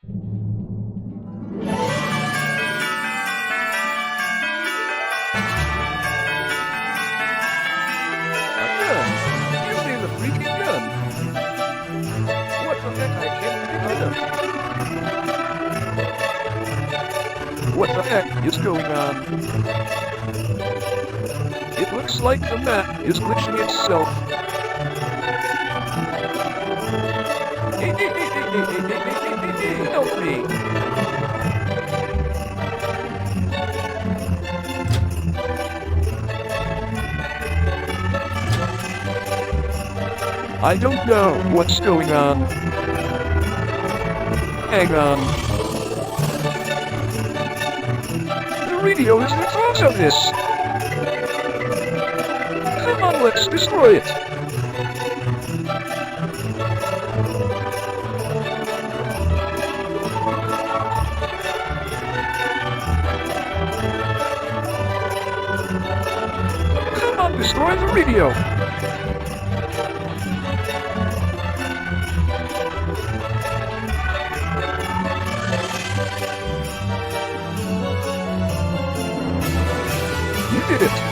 A gun? You mean the freaking gun? What the heck? I can't figure. What the heck is going on? It looks like the map is glitching itself. Help me! I don't know what's going on. Hang on. The radio is the cause of this. Come on, let's destroy it. Come on, destroy the radio. You did it!